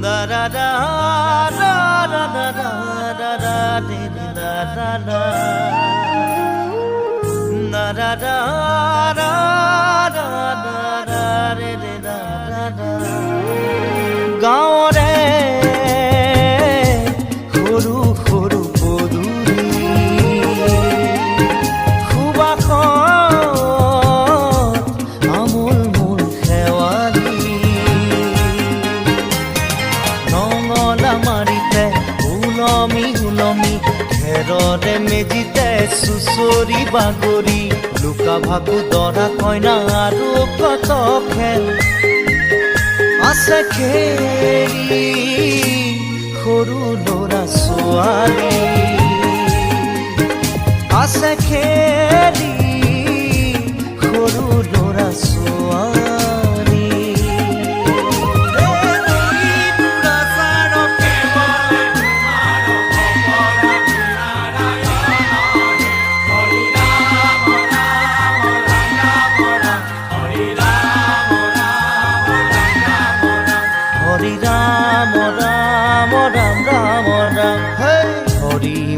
da da da da da da da da da da da da da da da গাঁৱৰে সৰু সৰু পদূলি সুবাসত আমোল মোল শেৱালি নঙলা মাৰিতে উলমি উলমি খেৰৰে মেজিতে চুচৰি বাগৰি লুকা ভাকু দৰা কইনা আৰু কত খেল আছে খেলি সৰু ল'ৰা ছোৱালী আছে খেলি সৰু ল'ৰা ছোৱালী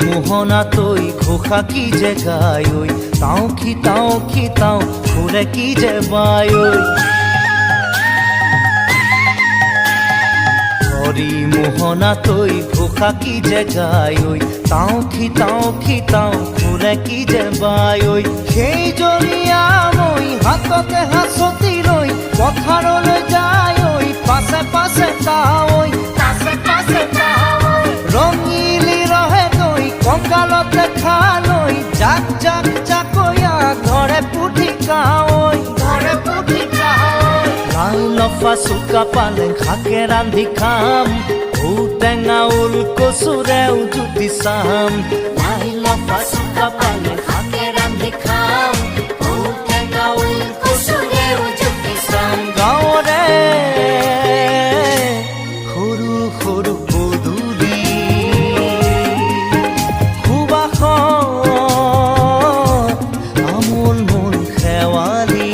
মোহনা তৈ ঘোষা কি যে গায় তাও খিতাও ঘুরে কি যে বায় হরি মোহনা তৈ ঘোষা কি যে গায় তাও খিতাও ঘুরে কি যে বায় সেই জৰিয়া মই হাততে হাঁচতি লৈ পথাৰলৈ যায় পাছে পাছে তাৱৈ ৰঙিলি ৰহে তৈ কঁকালতে খালৈ জাক জাকৈয়া ঘৰে পুঠি কাৱৈ লাই লফা চুকা পালেং শাকে ৰান্ধি খাম ঔটেঙা ওল কচুৰেও জুতি চাম লাই লফা চুকা পালেং শাকে ৰান্ধি খাম ঔটেঙা ওল কচুৰেও জুতি চাম গাঁৱৰে সৰু সৰু পদূলি সুবাসত আমোল মোল শেৱালি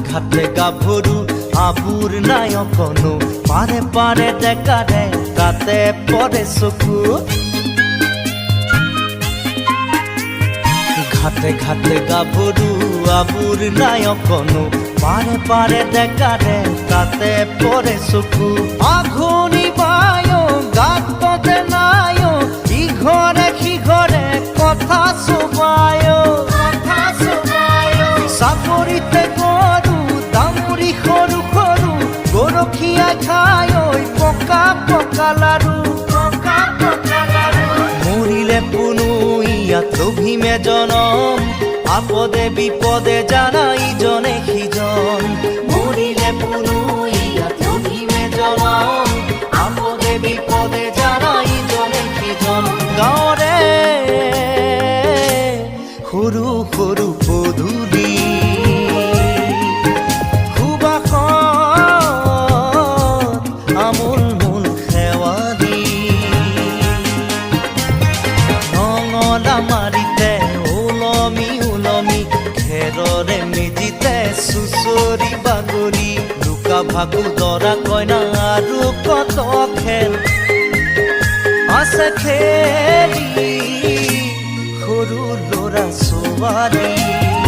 ঘাটে গাভৰু আবুৰ নাই অকনো পাৰে পাৰে ডেকাৰে তাতে পৰে চকু ঘাটে গাভৰু আবুৰ নাই অকনো পাৰে পাৰে ডেকাৰে তাতে পৰে চকু আঘোনি বায় গাততে নাই ইঘৰে সিঘৰে কথা চুবায় চাপৰিতে সৰু সৰু গৰখীয়া খাই পকা লাৰু মৰিলে পুনু ইয়াত লভিমে জনম আপদে বিপদে জানা ইজনে সিজন মৰিলে পুনু ইয়াত লভিমে জনম আপদে বিপদে জানা ইজনে সিজন গাঁৱৰে সৰু সৰু পদূলি আমোল মোল শেৱালি নঙলা মাৰিতে উলমি উলমি খেৰৰে মেজিতে চুচৰি বাগৰি লুকা ভাকু দৰা কইনা আৰু কত খেল আছে খেলি সৰু ল'ৰা ছোৱালী